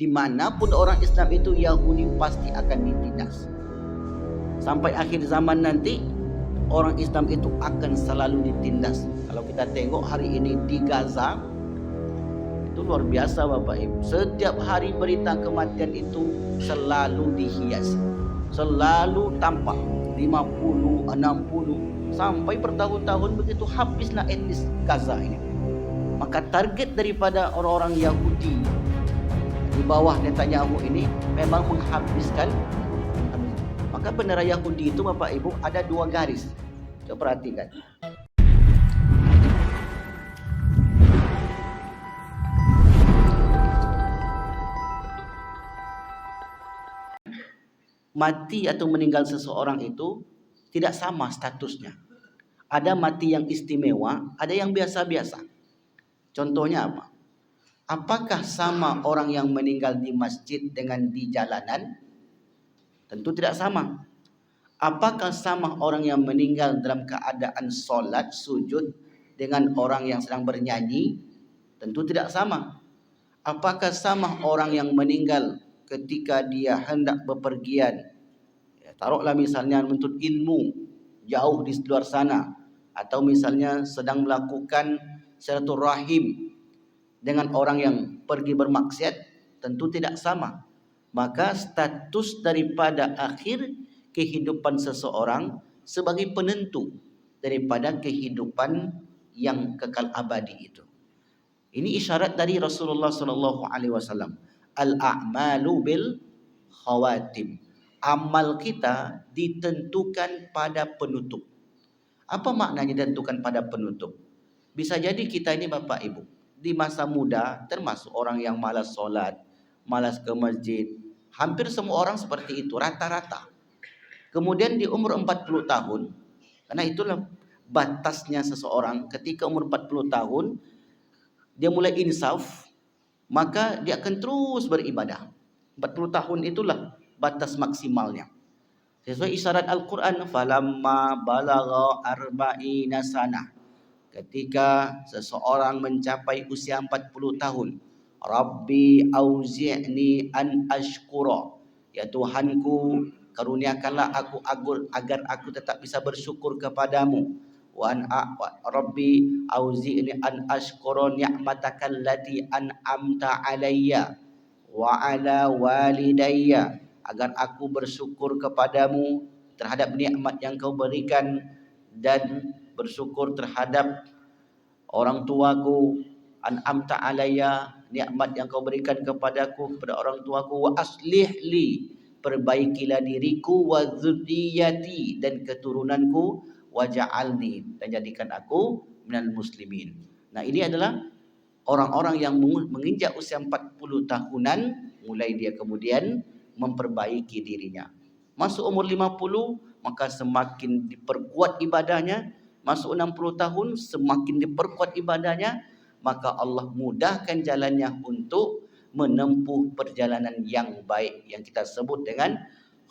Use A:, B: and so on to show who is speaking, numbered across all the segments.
A: Dimanapun orang Islam itu, Yahudi pasti akan ditindas. Sampai akhir zaman nanti, orang Islam itu akan selalu ditindas. Kalau kita tengok hari ini di Gaza, itu luar biasa Bapak Ibu. Setiap hari berita kematian itu selalu dihias, selalu tampak 50, 60, sampai bertahun-tahun begitu habislah etnis Gaza ini. Maka target daripada orang-orang Yahudi di bawah Netanyahu ini memang menghabiskan. Maka bendera Yahudi itu Bapak Ibu ada 2 garis. Coba perhatikan. Mati atau meninggal seseorang itu tidak sama statusnya. Ada mati yang istimewa, ada yang biasa-biasa. Contohnya apa? Apakah sama orang yang meninggal di masjid dengan di jalanan? Tentu tidak sama. Apakah sama orang yang meninggal dalam keadaan solat, sujud dengan orang yang sedang bernyanyi? Tentu tidak sama. Apakah sama orang yang meninggal ketika dia hendak bepergian? Ya, taruhlah misalnya menuntut ilmu jauh di luar sana, atau misalnya sedang melakukan silaturahim dengan orang yang pergi bermaksiat, tentu tidak sama. Maka status daripada akhir kehidupan seseorang sebagai penentu daripada kehidupan yang kekal abadi itu. Ini isyarat dari Rasulullah SAW. Al-a'malu bil khawatim. Amal kita ditentukan pada penutup. Apa maknanya ditentukan pada penutup? Bisa jadi kita ini Bapak Ibu di masa muda termasuk orang yang malas solat, malas ke masjid. Hampir semua orang seperti itu, rata-rata. Kemudian di umur 40 tahun, karena itulah batasnya seseorang, ketika umur 40 tahun, dia mulai insaf, maka dia akan terus beribadah. 40 tahun itulah batas maksimalnya. Sesuai isyarat Al-Quran, falamma balagha arba'ina sanah. Ketika seseorang mencapai usia 40 tahun, Rabbi auzi'ni an ashkura, ya Tuhanku, karuniakanlah aku agar aku tetap bisa bersyukur kepadamu. Rabbi auzi'ni an ashkura ni'mataka allati an'amta alayya wa ala walidayya, agar aku bersyukur kepadamu terhadap nikmat yang kau berikan dan bersyukur terhadap orang tuaku. An'amta alayya, nikmat yang kau berikan kepadaku, kepada orang tuaku. Wa aslih li, perbaikilah diriku. Wa dzurriyyati, dan keturunanku. Wa ja'alni, dan jadikan aku minal muslimin. Nah, ini adalah orang-orang yang menginjak usia 40 tahunan, mulai dia kemudian memperbaiki dirinya. Masuk umur 50, maka semakin diperkuat ibadahnya. Masuk 60 tahun, semakin diperkuat ibadahnya. Maka Allah mudahkan jalannya untuk menempuh perjalanan yang baik, yang kita sebut dengan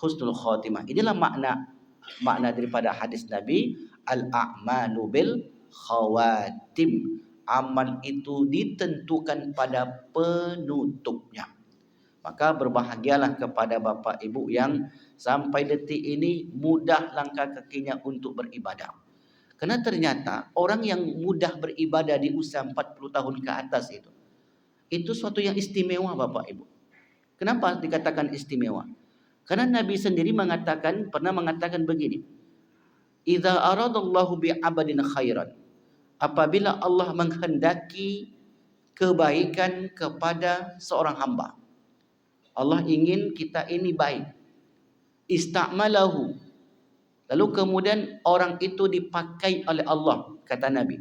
A: husnul khotimah. Inilah makna daripada hadis Nabi, al-a'malu bil khawatim. Amal itu ditentukan pada penutupnya. Maka berbahagialah kepada Bapak Ibu yang sampai detik ini mudah langkah kakinya untuk beribadah. Karena ternyata orang yang mudah beribadah di usia 40 tahun ke atas itu suatu yang istimewa Bapak Ibu. Kenapa dikatakan istimewa? Karena Nabi sendiri pernah mengatakan begini. Idza aradallahu bi'abadin khairan. Apabila Allah menghendaki kebaikan kepada seorang hamba, Allah ingin kita ini baik, ista'malahu, lalu kemudian orang itu dipakai oleh Allah, kata Nabi.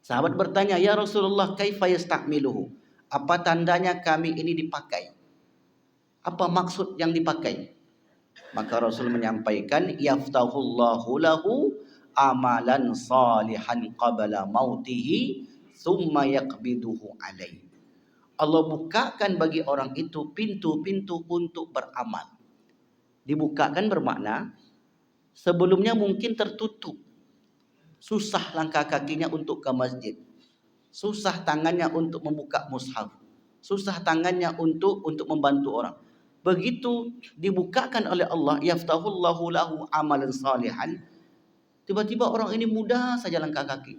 A: Sahabat bertanya, ya Rasulullah, kaifa yasta'miluhu? Apa tandanya kami ini dipakai? Apa maksud yang dipakai? Maka Rasul menyampaikan, yaftahullahu lahu amalan salihan qabla mautihi thumma yaqbiduhu alaih. Allah bukakan bagi orang itu pintu-pintu untuk beramal. Dibukakan bermakna sebelumnya mungkin tertutup. Susah langkah kakinya untuk ke masjid. Susah tangannya untuk membuka mushaf. susah tangannya untuk membantu orang. Begitu dibukakan oleh Allah, yaftahullahu lahu amalan salihan, tiba-tiba orang ini mudah saja langkah kaki.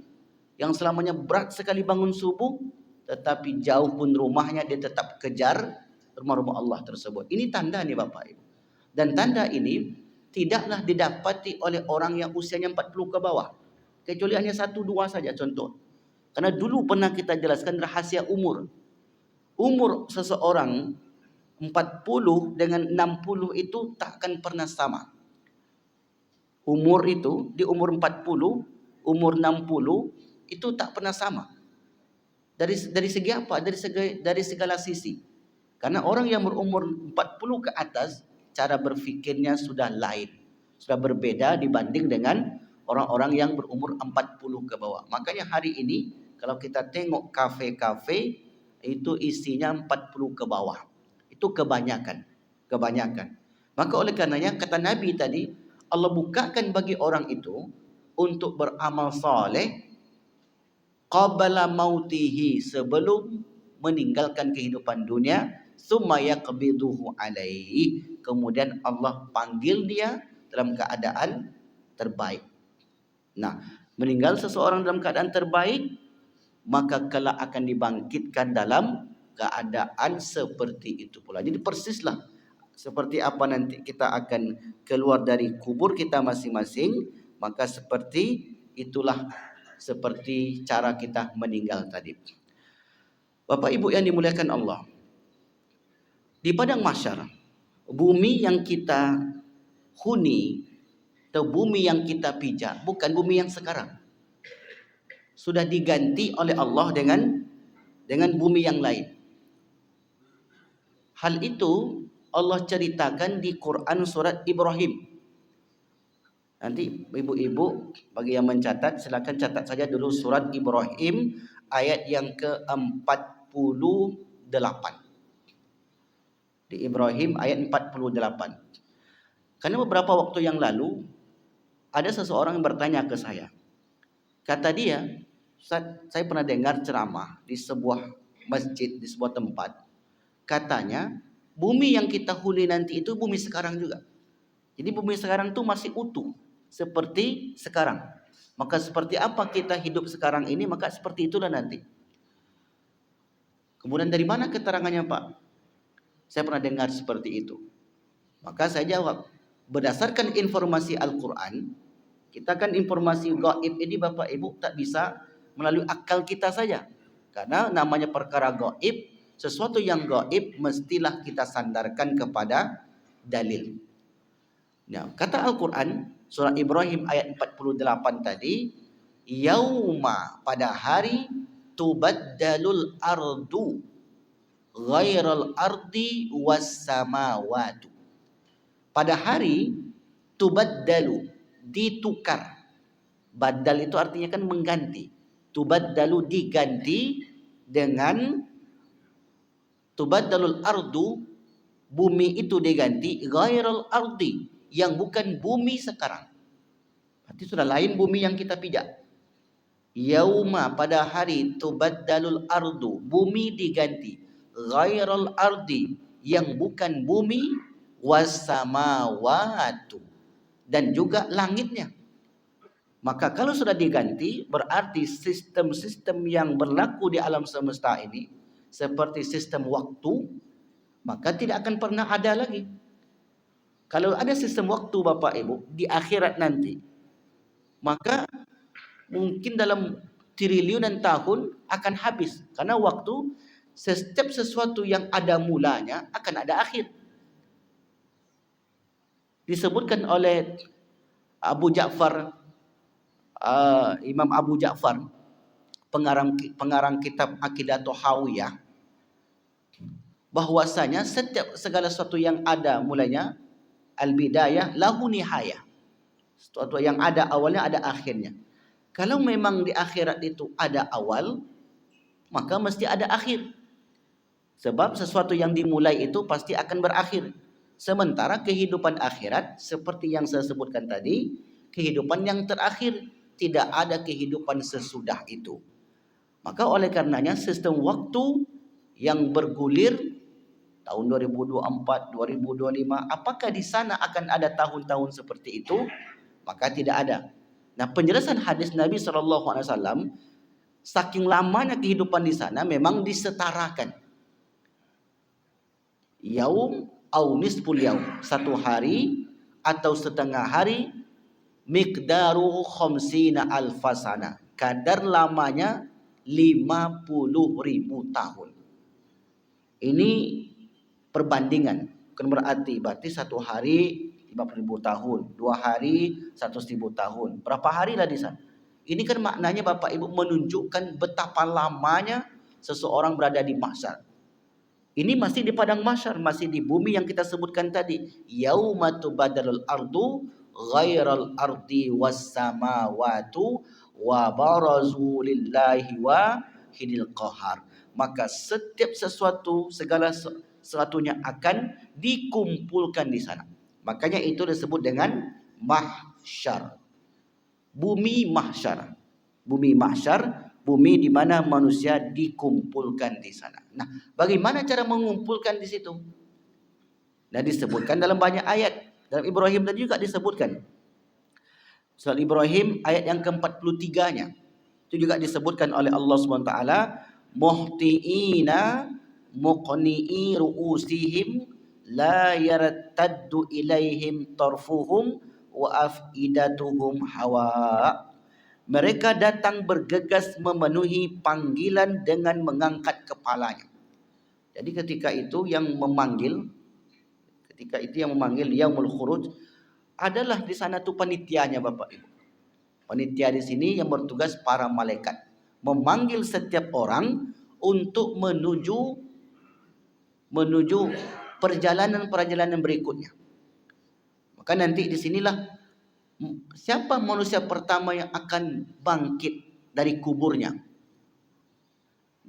A: Yang selamanya berat sekali bangun subuh, tetapi jauh pun rumahnya dia tetap kejar rumah-rumah Allah tersebut. Ini tanda nih Bapak Ibu. Dan tanda ini tidaklah didapati oleh orang yang usianya 40 ke bawah. Kecuali hanya 1-2 saja contoh. Karena dulu pernah kita jelaskan rahasia umur. Umur seseorang 40 dengan 60 itu tak akan pernah sama. Umur itu di umur 40, umur 60 itu tak pernah sama. Dari segi apa? Dari segala sisi. Karena orang yang berumur 40 ke atas, cara berfikirnya sudah lain. Sudah berbeda dibanding dengan orang-orang yang berumur 40 ke bawah. Makanya hari ini kalau kita tengok kafe-kafe itu isinya 40 ke bawah. Itu kebanyakan. Maka oleh karenanya kata Nabi tadi, Allah bukakan bagi orang itu untuk beramal saleh qabla mautihi, sebelum meninggalkan kehidupan dunia, summa yaqbiduhu alaihi, kemudian Allah panggil dia dalam keadaan terbaik. Nah, meninggal seseorang dalam keadaan terbaik, maka kelak akan dibangkitkan dalam keadaan seperti itu pula. Jadi persislah seperti apa nanti kita akan keluar dari kubur kita masing-masing, maka seperti itulah seperti cara kita meninggal tadi. Bapak Ibu yang dimuliakan Allah, di padang mahsyar, bumi yang kita huni atau bumi yang kita pijak bukan bumi yang sekarang. Sudah diganti oleh Allah dengan bumi yang lain. Hal itu Allah ceritakan di Quran surat Ibrahim. Nanti ibu-ibu bagi yang mencatat silakan catat saja dulu surat Ibrahim ayat yang ke-48. Di Ibrahim ayat 48. Karena beberapa waktu yang lalu ada seseorang yang bertanya ke saya. Kata dia, Ustaz, saya pernah dengar ceramah di sebuah masjid, di sebuah tempat. Katanya bumi yang kita huni nanti itu bumi sekarang juga. Jadi bumi sekarang itu masih utuh seperti sekarang. Maka seperti apa kita hidup sekarang ini, maka seperti itulah nanti. Kemudian dari mana keterangannya Pak? Saya pernah dengar seperti itu. Maka saya jawab, berdasarkan informasi Al-Quran, kita kan informasi gaib ini Bapak Ibu tak bisa melalui akal kita saja. Karena namanya perkara gaib, sesuatu yang gaib mestilah kita sandarkan kepada dalil. Nah, kata Al-Quran, surah Ibrahim ayat 48 tadi, yauma, pada hari, tubaddalul ardu ghairal ardi wassamawatu. Pada hari tubaddalu, ditukar. Badal itu artinya kan mengganti. Tubaddalu diganti dengan tubaddalul ardu, bumi itu diganti ghairal ardi, yang bukan bumi sekarang. Berarti sudah lain bumi yang kita pijak. Yauma, pada hari, tubaddalul ardu, bumi diganti ghairal ardi, yang bukan bumi, wassamawatu, dan juga langitnya. Maka kalau sudah diganti, berarti sistem-sistem yang berlaku di alam semesta ini seperti sistem waktu, maka tidak akan pernah ada lagi. Kalau ada sistem waktu Bapak Ibu di akhirat nanti, maka mungkin dalam triliunan tahun akan habis. Karena waktu, setiap sesuatu yang ada mulanya akan ada akhir. Disebutkan oleh Abu Ja'far, Imam Abu Ja'far, pengarang kitab Aqidah Tahawiyah, bahwasanya setiap segala sesuatu yang ada mulanya, al-bidayah lahu nihayah. Sesuatu yang ada awalnya ada akhirnya. Kalau memang di akhirat itu ada awal, maka mesti ada akhir. Sebab sesuatu yang dimulai itu pasti akan berakhir. Sementara kehidupan akhirat seperti yang saya sebutkan tadi, kehidupan yang terakhir, tidak ada kehidupan sesudah itu. Maka oleh karenanya sistem waktu yang bergulir tahun 2024, 2025, apakah di sana akan ada tahun-tahun seperti itu? Maka tidak ada. Nah, penjelasan hadis Nabi SAW, saking lamanya kehidupan di sana memang disetarakan. Yaum au nisful yaum, satu hari atau setengah hari, miqdaru khamsina alfasana, kadar lamanya 50.000 tahun. Ini perbandingan, bukan berarti satu hari 50.000 tahun, 2 hari 100.000 tahun. Berapa hari lah di sana? Ini kan maknanya Bapak Ibu menunjukkan betapa lamanya seseorang berada di mahsyar. Ini masih di padang mahsyar, masih di bumi yang kita sebutkan tadi. Yauma tubadalul ardu ghairal ardi was samawatu wa barazu lillahi wahidil qahar. Maka setiap sesuatu, segala sesuatunya akan dikumpulkan di sana. Makanya itu disebut dengan mahsyar. Bumi mahsyar. Bumi mahsyar, bumi di mana manusia dikumpulkan di sana. Nah, bagaimana cara mengumpulkan di situ? Nah, disebutkan dalam banyak ayat. Dalam Ibrahim tadi juga disebutkan. Surat Ibrahim ayat yang ke-43-nya. Itu juga disebutkan oleh Allah SWT. Muhti'ina muqni'i ru'usihim la yartaddu ilaihim tarfuhum wa afidatuhum hawa. Mereka datang bergegas memenuhi panggilan dengan mengangkat kepalanya. Jadi ketika itu yang memanggil yaumul khuruj adalah di sana tuh panitianya Bapak Ibu. Panitia di sini yang bertugas para malaikat memanggil setiap orang untuk menuju perjalanan berikutnya. Maka nanti di sinilah siapa manusia pertama yang akan bangkit dari kuburnya.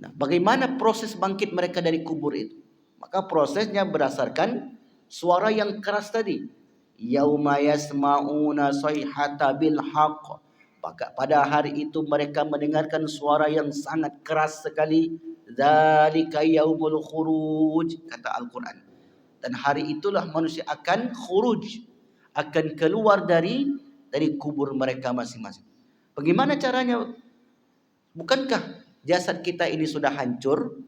A: Nah, bagaimana proses bangkit mereka dari kubur itu? Maka prosesnya berdasarkan suara yang keras tadi. Yauma yasma'una sayhata bil haqq. Maka pada hari itu mereka mendengarkan suara yang sangat keras sekali. Dzalika yaumul khuruj, kata Al-Quran. Dan hari itulah manusia akan khuruj, akan keluar dari kubur mereka masing-masing. Bagaimana caranya? Bukankah jasad kita ini sudah hancur?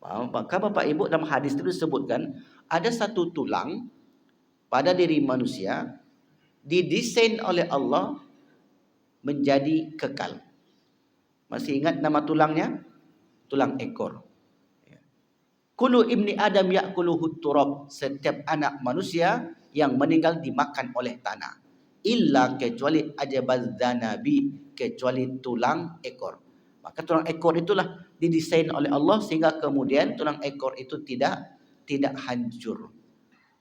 A: Maka Bapak Ibu dalam hadis itu disebutkan ada satu tulang pada diri manusia didesain oleh Allah menjadi kekal. Masih ingat nama tulangnya? Tulang ekor. Kullu ibni Adam ya'kuluhu turab. Setiap anak manusia yang meninggal dimakan oleh tanah. Illa kecuali ajabadzanabi, kecuali tulang ekor. Maka tulang ekor itulah didesain oleh Allah sehingga kemudian tulang ekor itu tidak hancur.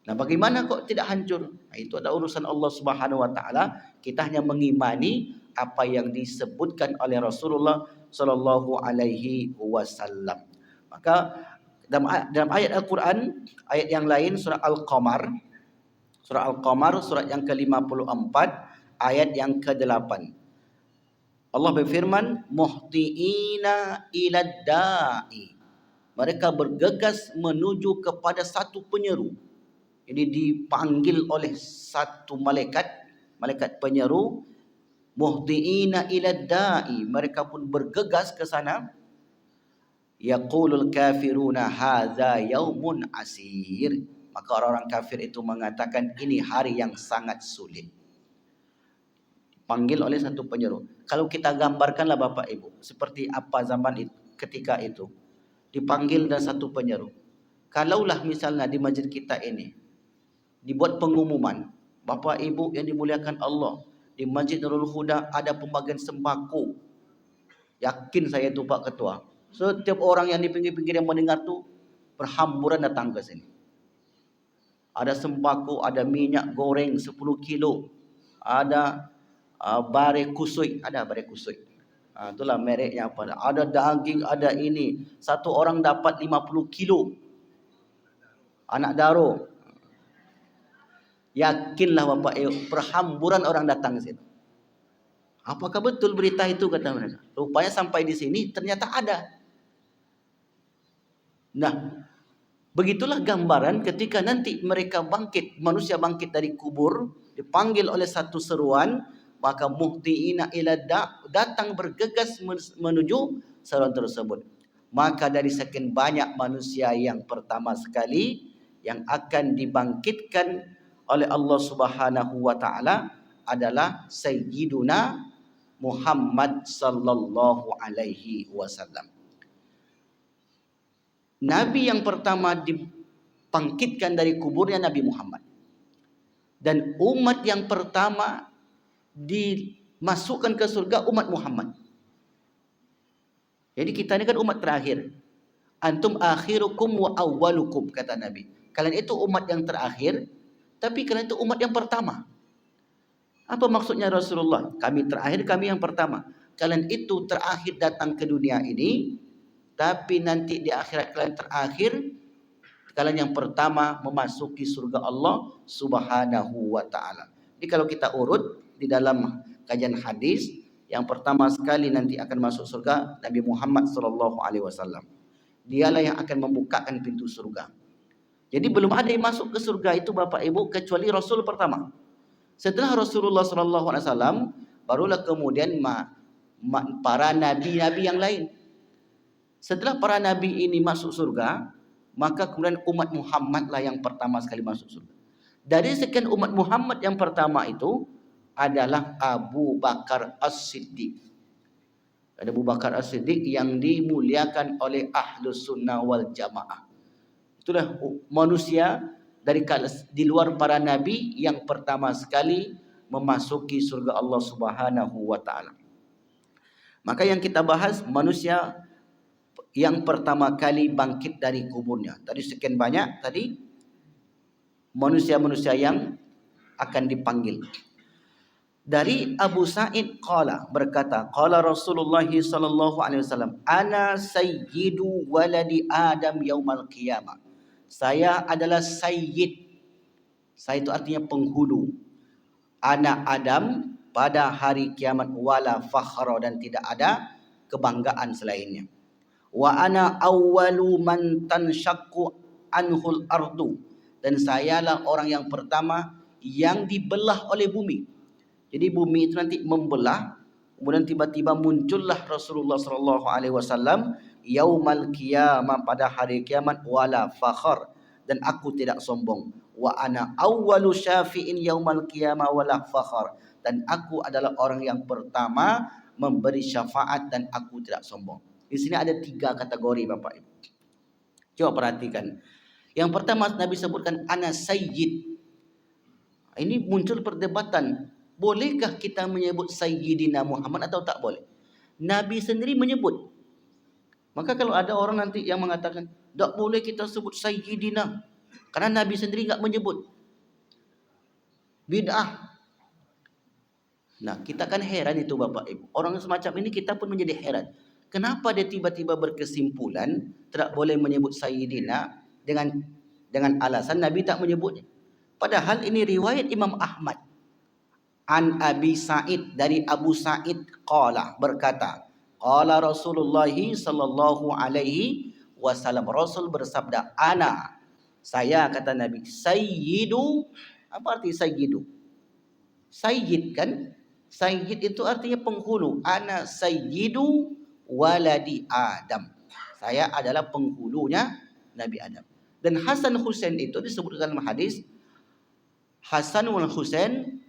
A: Nah, bagaimana kok tidak hancur? Nah, itu ada urusan Allah Subhanahu wa taala. Kita hanya mengimani apa yang disebutkan oleh Rasulullah sallallahu alaihi wasallam. Maka dalam ayat Al-Qur'an, ayat yang lain surah Al-Qamar, surat yang ke-54 ayat yang ke-8. Allah berfirman, muhtiina ilad da'i. Mereka bergegas menuju kepada satu penyeru. Ini dipanggil oleh satu malaikat penyeru. Muhtiina ilad da'i. Mereka pun bergegas ke sana. Yaqulul kafiruna hadza yaumun asir. Maka orang-orang kafir itu mengatakan ini hari yang sangat sulit. Panggil oleh satu penyeru. Kalau kita gambarkanlah Bapak Ibu, seperti apa zaman itu, ketika itu. Dipanggil dan satu penyeru. Kalaulah misalnya di masjid kita ini dibuat pengumuman, Bapak Ibu yang dimuliakan Allah, di Masjid Nurul Huda ada pembagian sembako. Yakin saya itu Pak Ketua. Setiap orang yang di pinggir-pinggir yang mendengar tuh berhamburan datang ke sini. Ada sembako, ada minyak goreng 10 kilo. Ada bare kusui, itulah mereknya apa. Ada daging, ada ini. Satu orang dapat 50 kilo. Anak daro. Yakinlah Bapak, perhamburan orang datang ke situ. Apakah betul berita itu, kata mereka? Rupanya sampai di sini ternyata ada. Nah, begitulah gambaran ketika nanti mereka bangkit, manusia bangkit dari kubur, dipanggil oleh satu seruan, maka muhtiina ila datang bergegas menuju seruan tersebut. Maka dari sekian banyak manusia yang pertama sekali yang akan dibangkitkan oleh Allah Subhanahu wa taala adalah Sayyiduna Muhammad sallallahu alaihi wasallam. Nabi yang pertama dibangkitkan dari kuburnya Nabi Muhammad. Dan umat yang pertama dimasukkan ke surga umat Muhammad. Jadi kita ini kan umat terakhir. Antum akhirukum wa awwalukum, kata Nabi. Kalian itu umat yang terakhir, tapi kalian itu umat yang pertama. Apa maksudnya Rasulullah? Kami terakhir, kami yang pertama. Kalian itu terakhir datang ke dunia ini, tapi nanti di akhirat kalian terakhir, kalian yang pertama memasuki surga Allah Subhanahu wa taala. Jadi kalau kita urut di dalam kajian hadis, yang pertama sekali nanti akan masuk surga Nabi Muhammad sallallahu alaihi wasallam. Dialah yang akan membukakan pintu surga. Jadi belum ada yang masuk ke surga itu Bapak Ibu kecuali Rasul pertama. Setelah Rasulullah sallallahu alaihi wasallam barulah kemudian para nabi-nabi yang lain. Setelah para nabi ini masuk surga, maka kemudian umat Muhammad lah yang pertama sekali masuk surga. Dari sekian umat Muhammad yang pertama itu adalah Abu Bakar As-Siddiq. Ada Abu Bakar As-Siddiq yang dimuliakan oleh Ahlus Sunnah wal Jamaah. Itulah manusia di luar para nabi yang pertama sekali memasuki surga Allah Subhanahu wa taala. Maka yang kita bahas manusia yang pertama kali bangkit dari kuburnya. Tadi sekian banyak tadi manusia-manusia yang akan dipanggil. Dari Abu Sa'id qala berkata, qala Rasulullah sallallahu alaihi wasallam, ana sayyidu waladi Adam yaumal qiyamah. Saya adalah sayyid. Saya itu artinya penghulu anak Adam pada hari kiamat, wala fakhra, dan tidak ada kebanggaan selainnya. Wa ana awwalu man tanshaqqu anhul ardu, dan sayalah orang yang pertama yang dibelah oleh bumi. Jadi bumi itu nanti membelah, kemudian tiba-tiba muncullah Rasulullah sallallahu alaihi wasallam yaumal qiyamah, pada hari kiamat, wala fakhar, dan aku tidak sombong. Wa ana awwalu syafi'in yaumal qiyamah wala fakhar, dan aku adalah orang yang pertama memberi syafaat dan aku tidak sombong. Di sini ada 3 kategori Bapak Ibu. Coba perhatikan. Yang pertama Nabi sebutkan ana sayyid. Ini muncul perdebatan. Bolehkah kita menyebut Sayyidina Muhammad atau tak boleh? Nabi sendiri menyebut. Maka kalau ada orang nanti yang mengatakan tak boleh kita sebut Sayyidina karena Nabi sendiri enggak menyebut, bid'ah. Nah, kita kan heran itu Bapak Ibu. Orang semacam ini kita pun menjadi heran. Kenapa dia tiba-tiba berkesimpulan tidak boleh menyebut Sayyidina dengan alasan Nabi tak menyebutnya. Padahal ini riwayat Imam Ahmad. An Abi Sa'id, dari Abu Sa'id qala berkata, qala Rasulullah sallallahu alaihi wasallam, Rasul bersabda, ana, saya, kata Nabi, sayyidu. Apa arti sayyidu? Sayyid kan? Sayyid itu artinya penghulu. Ana sayyidu waladi Adam. Saya adalah penghulunya Nabi Adam. Dan Hasan Husain itu disebut dalam hadis, Hasan wal Husain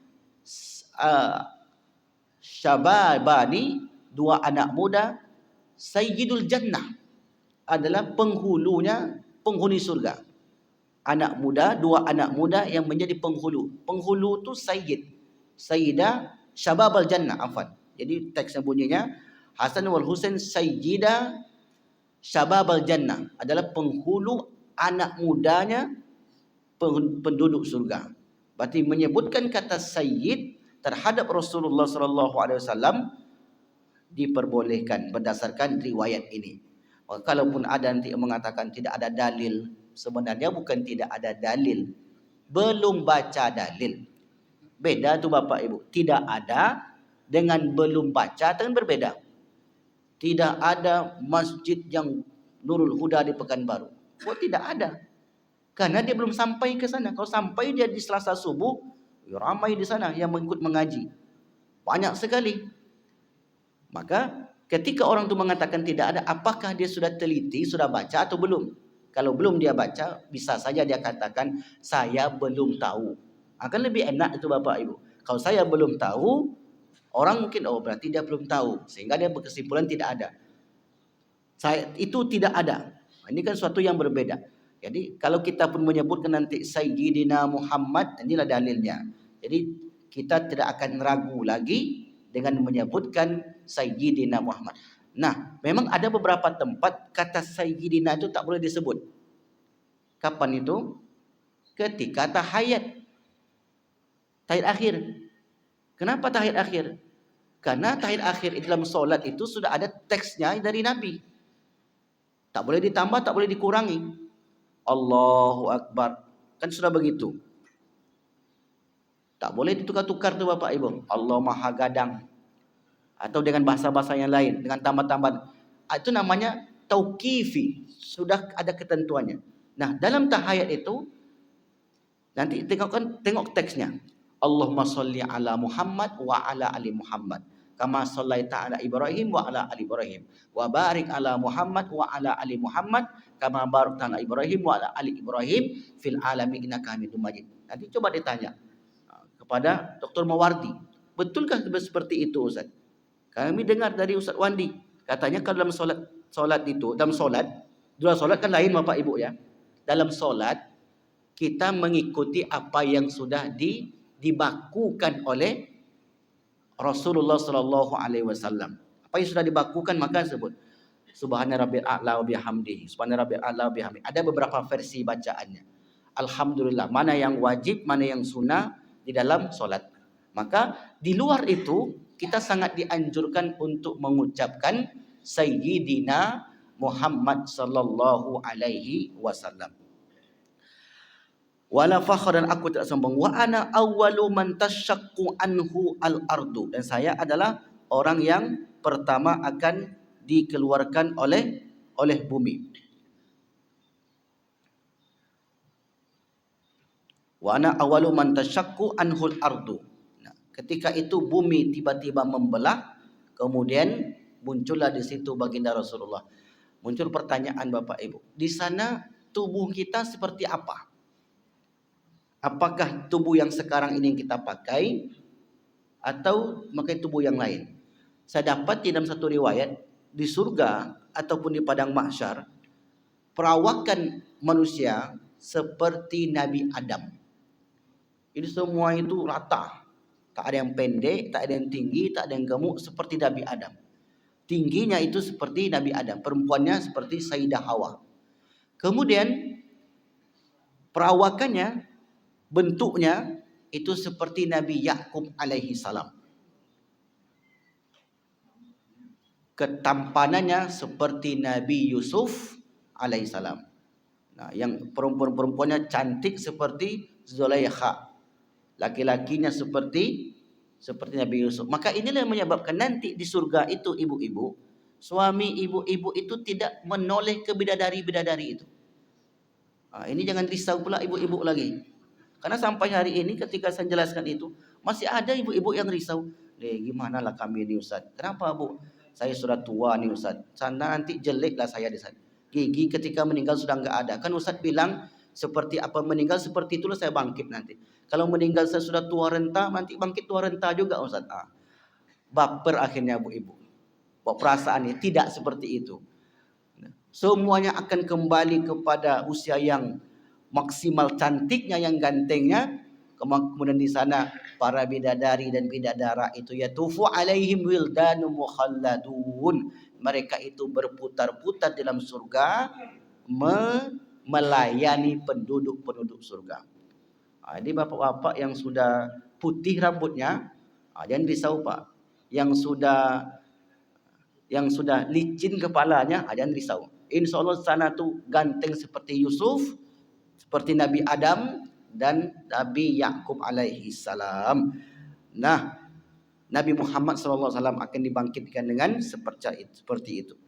A: syababani, 2 anak muda, sayyidul jannah, adalah penghuni surga. Anak muda, 2 anak muda yang menjadi penghulu. Penghulu itu sayyid, sayyidah syababal jannah, afwan. Jadi teksnya bunyinya Hasan wal Husain sayyida syababal jannah, adalah penghulu anak mudanya penduduk surga. Berarti menyebutkan kata sayyid terhadap Rasulullah sallallahu alaihi wasallam diperbolehkan berdasarkan riwayat ini. Kalaupun ada nanti yang mengatakan tidak ada dalil, sebenarnya bukan tidak ada dalil, belum baca dalil. Beda tu Bapak Ibu. Tidak ada dengan belum baca kan berbeda. Tidak ada masjid yang Nurul Huda di Pekanbaru. Oh, tidak ada. Karena dia belum sampai ke sana. Kalau sampai dia di Selasa subuh, ya ramai di sana yang mengikut mengaji. Banyak sekali. Maka ketika orang itu mengatakan tidak ada, apakah dia sudah teliti, sudah baca atau belum? Kalau belum dia baca, bisa saja dia katakan saya belum tahu. Akan lebih enak itu Bapak Ibu. Kalau saya belum tahu, orang mungkin oh berarti dia belum tahu, sehingga dia berkesimpulan tidak ada. Saya itu tidak ada. Ini kan suatu yang berbeda. Jadi kalau kita pun menyebutkan nanti Sayyidina Muhammad, inilah dalilnya. Jadi kita tidak akan ragu lagi dengan menyebutkan Sayyidina Muhammad. Nah, memang ada beberapa tempat kata Sayyidina itu tak boleh disebut. Kapan itu? Ketika tahiyat. Tahiyat akhir. Kenapa tahiyat akhir? Karena tahiyat akhir dalam solat itu sudah ada teksnya dari Nabi. Tak boleh ditambah, tak boleh dikurangi. Allahu Akbar. Kan sudah begitu. Tak boleh ditukar-tukar tu Bapak Ibu. Allah Maha Gadang. Atau dengan bahasa-bahasa yang lain. Dengan tambah-tambahan. Itu namanya tauqifi. Sudah ada ketentuannya. Nah, dalam tahiyat itu, nanti tengok teksnya. Allahumma salli ala Muhammad wa ala ali Muhammad. Kama sallaita ala Ibrahim wa ala ali Ibrahim. Wa barik ala Muhammad wa ala ali Muhammad. Kama barakta ala Ibrahim wa ala ali Ibrahim. Fil alamin innaka hamidum majid. Nanti coba ditanya kepada Dr. Mawardi. Betulkah seperti itu Ustaz? Kami dengar dari Ustaz Wandi. Katanya kalau dalam solat itu, dalam solat kan lain Bapak Ibu ya. Dalam solat, kita mengikuti apa yang sudah dibakukan oleh Rasulullah sallallahu alaihi wasallam. Apa yang sudah dibakukan maka sebut Subhana rabbil a'la wa bihamdihi. Subhana rabbil a'la wa bihamdihi. Ada beberapa versi bacaannya. Alhamdulillah, mana yang wajib, mana yang sunnah di dalam solat. Maka di luar itu kita sangat dianjurkan untuk mengucapkan Sayyidina Muhammad sallallahu alaihi wasallam. Wala fakhr, dan aku tidak sombong. Wa ana awwalu man tashaqqu anhu al-ardu, dan saya adalah orang yang pertama akan dikeluarkan oleh bumi. Wa ana awwalu man tashaqqu anhu al-ardu. Nah, ketika itu bumi tiba-tiba membelah, kemudian muncullah di situ baginda Rasulullah. Muncul pertanyaan Bapak Ibu, di sana tubuh kita seperti apa? Apakah tubuh yang sekarang ini yang kita pakai atau pakai tubuh yang lain? Saya dapat di dalam satu riwayat, di surga ataupun di padang mahsyar, perawakan manusia seperti Nabi Adam. Ini semua itu rata. Tak ada yang pendek, tak ada yang tinggi, tak ada yang gemuk, seperti Nabi Adam. Tingginya itu seperti Nabi Adam, perempuannya seperti Sayyidah Hawa. Kemudian perawakannya, bentuknya itu seperti Nabi Yakub alaihi salam. Ketampanannya seperti Nabi Yusuf alaihi salam. Nah, yang perempuannya cantik seperti Zulaikha. Laki-lakinya seperti Nabi Yusuf. Maka inilah yang menyebabkan nanti di surga itu ibu-ibu, suami ibu-ibu itu tidak menoleh ke bidadari-bidadari itu. Nah, ini jangan risau pula ibu-ibu lagi. Karena sampai hari ini ketika saya jelaskan itu, masih ada ibu-ibu yang risau. Gimana lah kami ini Ustaz? Kenapa Bu? Saya sudah tua nih Ustaz. Sana nanti jeleklah saya di sana. Gigi ketika meninggal sudah enggak ada. Kan Ustaz bilang seperti apa meninggal, seperti itulah saya bangkit nanti. Kalau meninggal saya sudah tua renta, nanti bangkit tua renta juga Ustaz. Baper akhirnya ibu-ibu. Perasaannya tidak seperti itu. Semuanya akan kembali kepada usia yang maksimal, cantiknya, yang gantengnya. Kemudian di sana para bidadari dan bidadara itu yatufu alaihim wildanu mukhalladun. Mereka itu berputar-putar dalam surga melayani penduduk-penduduk surga. Jadi bapak-bapak yang sudah putih rambutnya, jangan risau Pak. Yang sudah licin kepalanya, jangan risau. Insya Allah sana tuh ganteng seperti Yusuf, seperti Nabi Adam dan Nabi Yakub alaihi salam. Nah, Nabi Muhammad sallallahu alaihi wasallam akan dibangkitkan dengan seperti itu.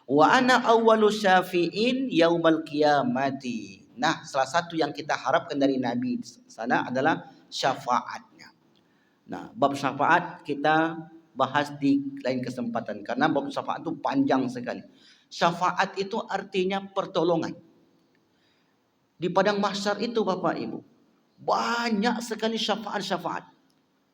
A: Wa ana awwalu syafi'in yaumal qiyamati. Nah, salah satu yang kita harapkan dari Nabi sana adalah syafaatnya. Nah, bab syafaat kita bahas di lain kesempatan karena bab syafaat itu panjang sekali. Syafaat itu artinya pertolongan. Di padang mahsyar itu Bapak Ibu, banyak sekali syafaat-syafaat.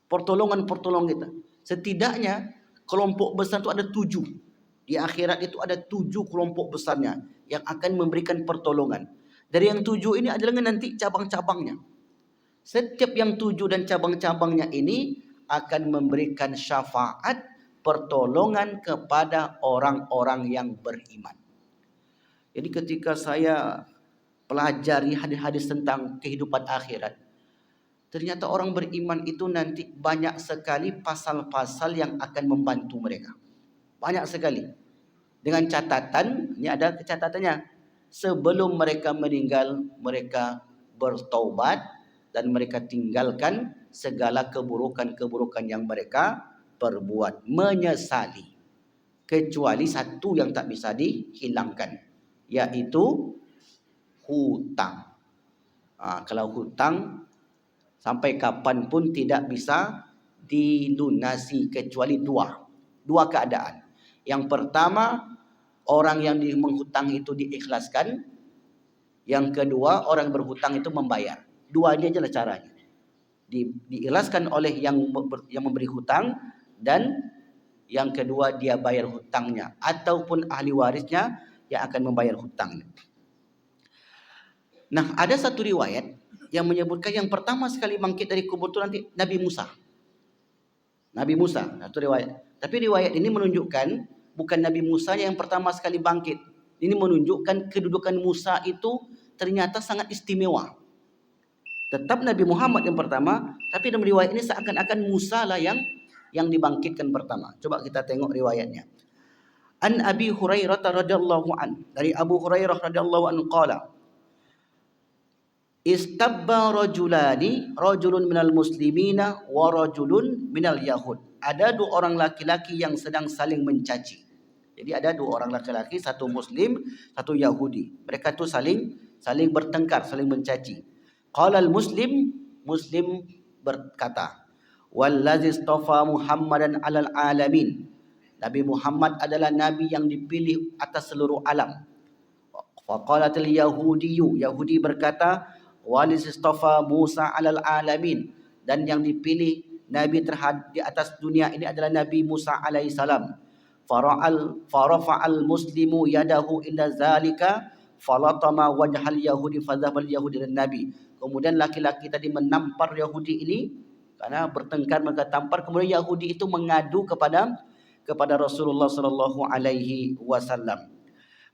A: Pertolongan-pertolongan kita. Setidaknya kelompok besar itu ada 7. Di akhirat itu ada 7 kelompok besarnya yang akan memberikan pertolongan. Dari yang 7 ini adalah nanti cabang-cabangnya. Setiap yang 7 dan cabang-cabangnya ini akan memberikan syafaat pertolongan kepada orang-orang yang beriman. Jadi ketika saya pelajari hadis-hadis tentang kehidupan akhirat, ternyata orang beriman itu nanti banyak sekali pasal-pasal yang akan membantu mereka. Banyak sekali. Dengan catatan, ini ada catatannya. Sebelum mereka meninggal, mereka bertaubat dan mereka tinggalkan segala keburukan-keburukan yang mereka perbuat. Menyesali. Kecuali satu yang tak bisa dihilangkan, yaitu hutang. Kalau hutang sampai kapanpun tidak bisa dilunasi kecuali dua keadaan. Yang pertama, orang yang menghutang itu diikhlaskan. Yang kedua, orang berhutang itu membayar. Dua aja lah caranya. Diikhlaskan oleh yang memberi hutang, dan yang kedua dia bayar hutangnya, ataupun ahli warisnya yang akan membayar hutangnya. Nah, ada satu riwayat yang menyebutkan yang pertama sekali bangkit dari kubur itu nanti Nabi Musa. Nabi Musa, satu riwayat. Tapi riwayat ini menunjukkan bukan Nabi Musa yang pertama sekali bangkit. Ini menunjukkan kedudukan Musa itu ternyata sangat istimewa. Tetap Nabi Muhammad yang pertama, tapi dalam riwayat ini seakan-akan Musa lah yang dibangkitkan pertama. Coba kita tengok riwayatnya. An Abi Hurairah radhiyallahu an, dari Abu Hurairah radhiyallahu anhu qala, istabba rajulun minal muslimina wa rajulun minal yahud. Ada 2 orang laki-laki yang sedang saling mencaci. Jadi ada 2 orang laki-laki, satu muslim, satu Yahudi. Mereka tu saling bertengkar, saling mencaci. Qala al-muslim berkata, wallazi istafa Muhammadan 'alal alamin. Nabi Muhammad adalah nabi yang dipilih atas seluruh alam. Faqalatil yahudiyyu, Yahudi berkata, wallazi istafa Musa 'alal alamin. Dan yang dipilih nabi di atas dunia ini adalah Nabi Musa alaihi salam. Farafa'al muslimu yadahu inda zalika falatama wajhal yahudi fadhabal yahudi dan nabi. Kemudian laki-laki tadi menampar Yahudi ini karena bertengkar, maka tampar. Kemudian Yahudi itu mengadu kepada Rasulullah sallallahu alaihi wasallam.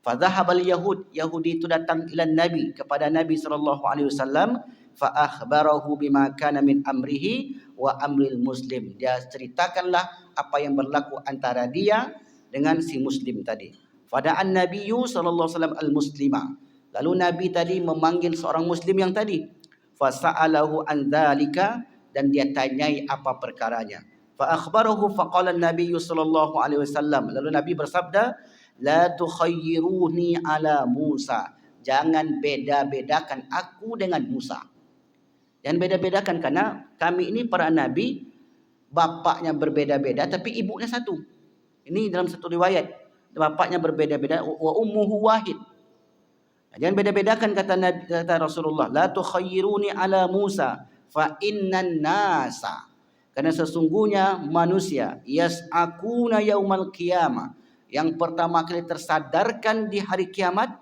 A: Fadhahabal yahud, Yahudi itu datang ila nabi, kepada Nabi sallallahu alaihi wasallam, fa akhbarahu bima kana min amrihi wa amril muslim. Dia ceritakanlah apa yang berlaku antara dia dengan si muslim tadi. Fada'an nabiyyu sallallahu alaihi wasallam al-muslima. Lalu Nabi tadi memanggil seorang muslim yang tadi. Fasa'alahu an dzalika, dan dia tanyai apa perkaranya. Fa akhbarahu faqala an-nabiyyu sallallahu alaihi wasallam. Lalu Nabi bersabda, la tukhayyiruni ala Musa. Jangan beda-bedakan aku dengan Musa. Jangan beda-bedakan, karena kami ini para nabi bapaknya berbeda-beda tapi ibunya satu. Ini dalam satu riwayat, bapaknya berbeda-beda, wa ummuhu wahid. Jangan beda-bedakan, kata Rasulullah, la tukhayyiruni ala Musa fa innan nasa, karena sesungguhnya manusia yas'akuna yaumal qiyamah, yang pertama kali tersadarkan di hari kiamat,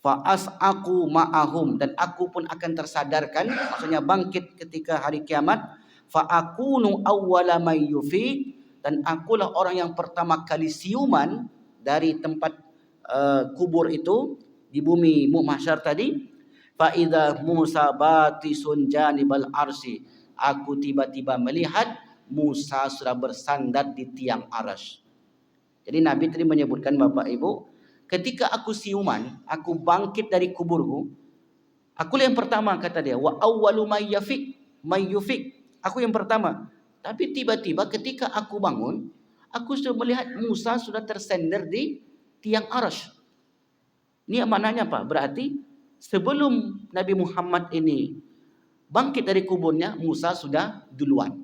A: fa as'aku ma'ahum, dan aku pun akan tersadarkan, maksudnya bangkit ketika hari kiamat, fa akunu awwala may yufiq, dan akulah orang yang pertama kali siuman dari tempat kubur itu di bumi mahsyar tadi. Fa idza Musa batisun janibal arsy, aku tiba-tiba melihat Musa sudah bersandar di tiang arsy. Jadi Nabi tadi menyebutkan, Bapak Ibu, ketika aku siuman, aku bangkit dari kuburku, akulah yang pertama, kata dia, wa awwalu may yufiq, aku yang pertama. Tapi tiba-tiba ketika aku bangun, aku sudah melihat Musa sudah tersender di tiang arasy. Ini maknanya apa? Berarti sebelum Nabi Muhammad ini bangkit dari kuburnya, Musa sudah duluan.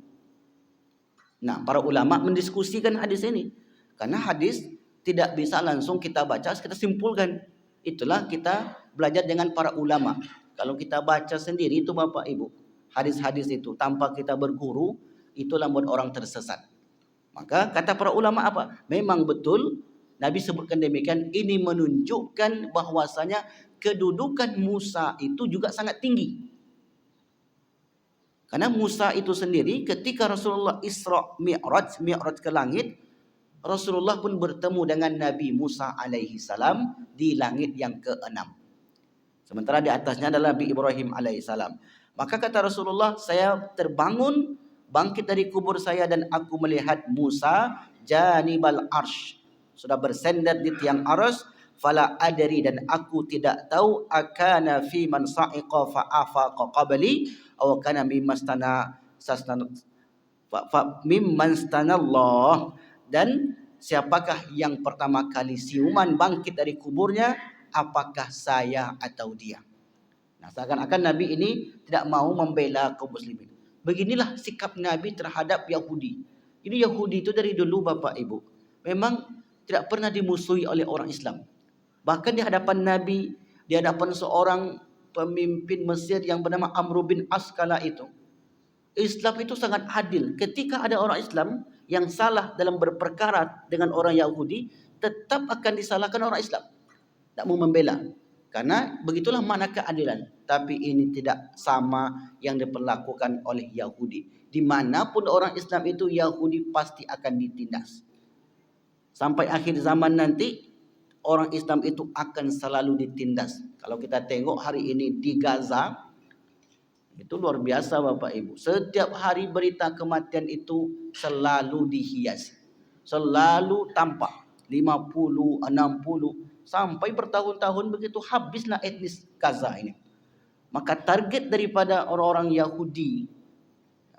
A: Nah, para ulama mendiskusikan hadis ini. Karena hadis tidak bisa langsung kita baca, kita simpulkan. Itulah kita belajar dengan para ulama. Kalau kita baca sendiri itu Bapak Ibu, hadis-hadis itu tanpa kita berguru, itulah buat orang tersesat. Maka kata para ulama apa? Memang betul Nabi sebutkan demikian, ini menunjukkan bahwasanya kedudukan Musa itu juga sangat tinggi. Karena Musa itu sendiri ketika Rasulullah Isra Mi'raj ke langit, Rasulullah pun bertemu dengan Nabi Musa alaihi salam di langit yang ke-6. Sementara di atasnya adalah Nabi Ibrahim alaihi salam. Maka kata Rasulullah, saya terbangun, bangkit dari kubur saya dan aku melihat Musa janibal arsh, sudah bersandar di tiang arasy, fala adri, dan aku tidak tahu akana fi man sa'iqa fa afaqa qabli aw kana mimastana Allah, dan siapakah yang pertama kali siuman bangkit dari kuburnya, apakah saya atau dia. Nah, seakan-akan Nabi ini tidak mau membela kaum muslimin. Beginilah sikap Nabi terhadap Yahudi. Ini Yahudi itu dari dulu Bapak Ibu memang tidak pernah dimusuhi oleh orang Islam. Bahkan di hadapan Nabi, di hadapan seorang pemimpin Mesir yang bernama Amr bin As kala itu, Islam itu sangat adil. Ketika ada orang Islam yang salah dalam berperkara dengan orang Yahudi, tetap akan disalahkan orang Islam. Tak mau membela. Karena begitulah makna keadilan. Tapi ini tidak sama yang diperlakukan oleh Yahudi. Dimanapun orang Islam itu, Yahudi pasti akan ditindas. Sampai akhir zaman nanti, orang Islam itu akan selalu ditindas. Kalau kita tengok hari ini di Gaza, itu luar biasa Bapak Ibu. Setiap hari berita kematian itu selalu dihias. Selalu tampak 50, 60, sampai bertahun-tahun begitu habislah etnis Gaza ini. Maka target daripada orang-orang Yahudi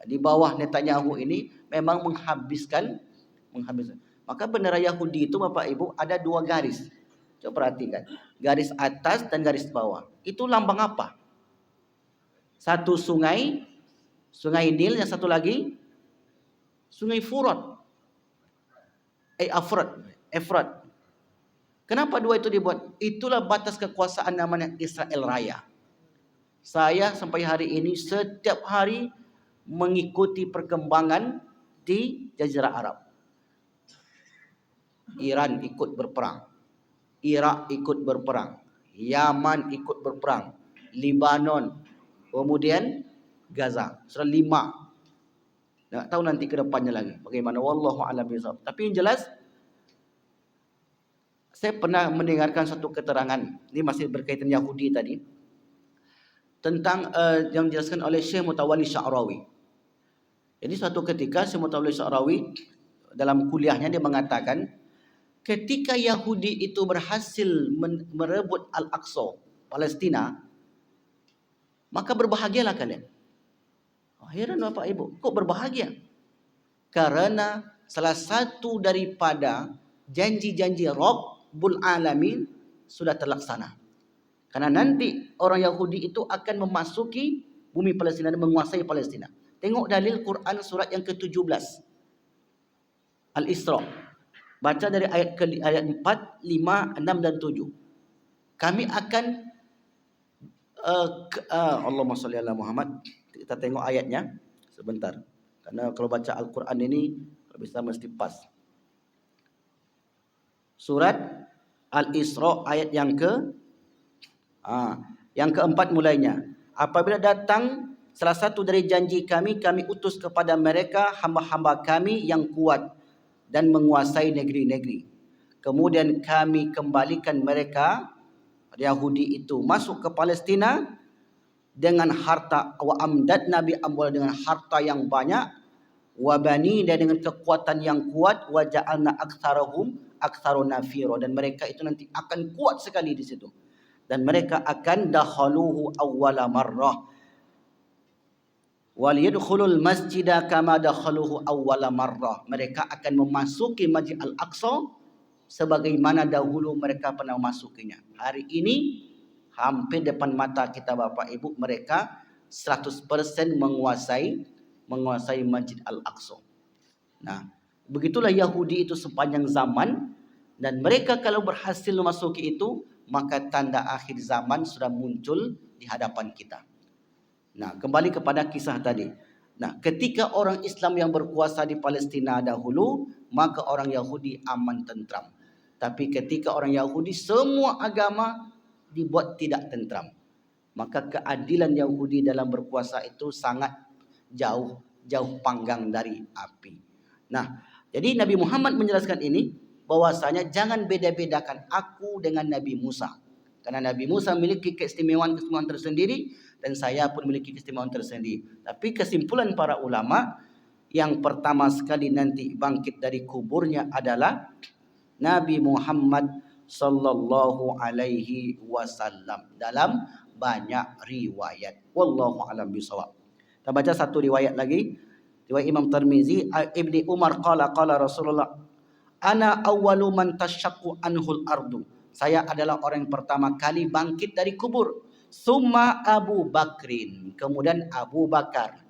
A: di bawah Netanyahu ini memang menghabiskan. Maka bendera Yahudi itu Bapak Ibu ada 2 garis. Coba perhatikan. Garis atas dan garis bawah. Itu lambang apa? Satu sungai Nil, yang satu lagi Sungai Furat. Efrat. Kenapa 2 itu dibuat? Itulah batas kekuasaan namanya Israel Raya. Saya sampai hari ini setiap hari mengikuti perkembangan di Jazirah Arab. Iran ikut berperang, Irak ikut berperang, Yaman ikut berperang, Lebanon, kemudian Gaza. Sudah 5. Tak tahu nanti ke depannya lagi bagaimana, wallahu a'lam bishawab. Tapi yang jelas, saya pernah mendengarkan satu keterangan, ini masih berkaitan Yahudi tadi, tentang yang dijelaskan oleh Syekh Mutawalli Sya'rawi. Jadi suatu ketika Syekh Mutawalli Sya'rawi dalam kuliahnya dia mengatakan, ketika Yahudi itu berhasil merebut Al-Aqsa, Palestina, maka berbahagialah kalian. Heran Bapak Ibu, kok berbahagia? Karena salah satu daripada janji-janji Rabbul Alamin sudah terlaksana. Karena nanti orang Yahudi itu akan memasuki bumi Palestina dan menguasai Palestina. Tengok dalil Quran surat yang ke-17, Al-Isra. Baca dari ayat 4, 5, 6 dan 7. Kami akan Allahumma sholli ala Muhammad. Kita tengok ayatnya sebentar. Karena kalau baca Al-Quran ini bisa mesti pas. Surat Al-Isra ayat yang keempat mulainya. Apabila datang salah satu dari janji kami, kami utus kepada mereka hamba-hamba kami yang kuat dan menguasai negeri-negeri. Kemudian kami kembalikan mereka, Yahudi itu, masuk ke Palestina dengan harta, wa amdad Nabi amwal, dengan harta yang banyak, wa bani, dan dengan kekuatan yang kuat, wa ja'alna aktsarun nafira, dan mereka itu nanti akan kuat sekali di situ. Dan mereka akan dakhaluhu awwala marrah wal yadkhulul masjida kama dakhaluhu awwala marrah. Mereka akan memasuki Masjid Al-Aqsa sebagaimana dahulu mereka pernah masukinya. Hari ini hampir depan mata kita Bapak Ibu, mereka 100% menguasai Masjid Al-Aqsa. Nah, begitulah Yahudi itu sepanjang zaman, dan mereka kalau berhasil memasuki itu, maka tanda akhir zaman sudah muncul di hadapan kita. Nah, kembali kepada kisah tadi. Nah, ketika orang Islam yang berkuasa di Palestina dahulu, maka orang Yahudi aman tentram. Tapi ketika orang Yahudi semua agama dibuat tidak tentram, maka keadilan Yahudi dalam berkuasa itu sangat jauh panggang dari api. Nah, jadi Nabi Muhammad menjelaskan ini, bahwasanya jangan beda-bedakan aku dengan Nabi Musa. Karena Nabi Musa memiliki keistimewaan tersendiri, dan saya pun memiliki keistimewaan tersendiri. Tapi kesimpulan para ulama, yang pertama sekali nanti bangkit dari kuburnya adalah Nabi Muhammad sallallahu alaihi wasallam dalam banyak riwayat. Wallahu a'lam bishawab. Kita baca satu riwayat lagi. Riwayat Imam Tirmizi, Ibni Umar qala Rasulullah, ana awwalu man tashaqqu anhul ardu. Saya adalah orang yang pertama kali bangkit dari kubur. Summa Abu Bakrin, kemudian Abu Bakar.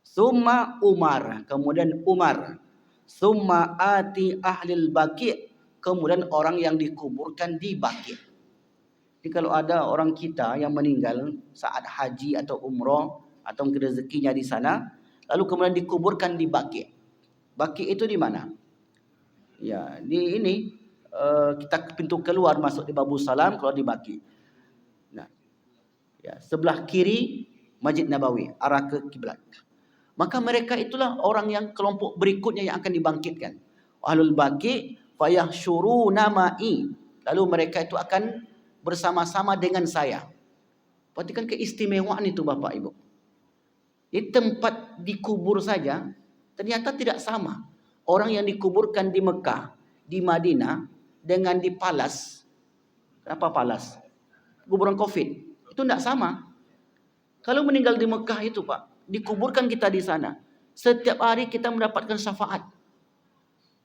A: Summa Umar, kemudian Umar. Summa ati ahlil Baqi', kemudian orang yang dikuburkan di Baqi'. Jadi kalau ada orang kita yang meninggal saat haji atau umroh atau rezekinya di sana, lalu kemudian dikuburkan di Baqi'. Baqi' itu di mana? Ya, di ini kita pintu keluar masuk di Babu Salam, keluar di Baqi'. Nah, ya, sebelah kiri Masjid Nabawi, arah ke kiblat. Maka mereka itulah orang yang kelompok berikutnya yang akan dibangkitkan. Ahlul Baqi' fayahsyuruna ma'i. Lalu mereka itu akan bersama-sama dengan saya. Perhatikan keistimewaan itu Bapak Ibu. Di tempat dikubur saja ternyata tidak sama. Orang yang dikuburkan di Mekah, di Madinah, dengan di Palas. Kenapa Palas? Kuburan Covid. Itu tidak sama. Kalau meninggal di Mekah itu Pak, dikuburkan kita di sana, setiap hari kita mendapatkan syafaat,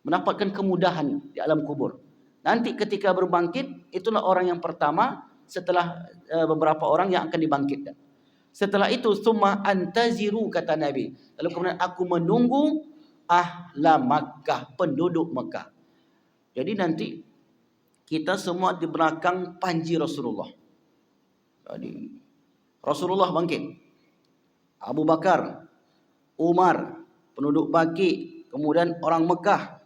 A: mendapatkan kemudahan di alam kubur. Nanti ketika berbangkit, itulah orang yang pertama setelah beberapa orang yang akan dibangkitkan. Setelah itu, summa antaziru, kata Nabi. Lalu kemudian aku menunggu ahla Makkah, penduduk Makkah. Jadi nanti kita semua di belakang panji Rasulullah. Jadi Rasulullah bangkit, Abu Bakar, Umar, penduduk Baqi', kemudian orang Mekah,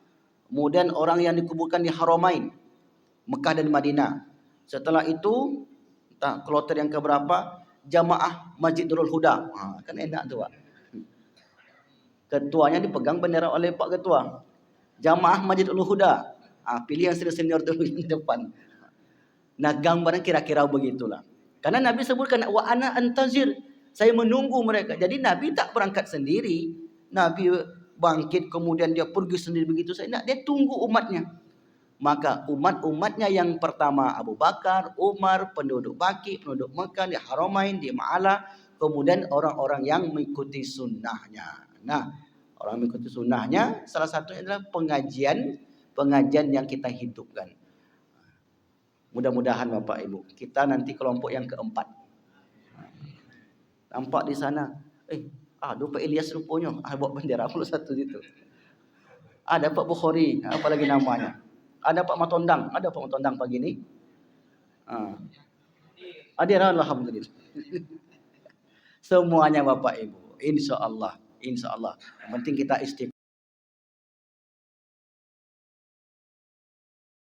A: kemudian orang yang dikuburkan di Haramain, Mekah dan Madinah. Setelah itu, entah kloter yang keberapa, jamaah Masjidul Huda. Kan enak tu Pak. Ketuanya dipegang bendera oleh Pak Ketua. Jamaah Masjidul Huda. Pilih yang senior dulu di depan. Nah, gambaran kira-kira begitulah. Karena Nabi sebutkan, wa ana antazir, saya menunggu mereka. Jadi Nabi tak berangkat sendiri. Nabi bangkit kemudian dia pergi sendiri begitu saja. Dia tunggu umatnya. Maka umat-umatnya yang pertama Abu Bakar, Umar, penduduk Baqi', penduduk Mekah, di Haramain, di Ma'ala. Kemudian orang-orang yang mengikuti sunnahnya. Nah, orang mengikuti sunnahnya salah satunya adalah pengajian yang kita hidupkan. Mudah-mudahan Bapak Ibu, kita nanti kelompok yang keempat. Nampak di sana, ada Pak Ilyas rupanya, bawa bendera pula satu situ. Ada Pak Bukhari, apa lagi namanya? Ada Pak Matondang, pagi ini. Ada alhamdulillah. Semuanya Bapak Ibu, insya Allah. Yang penting kita istiqomah.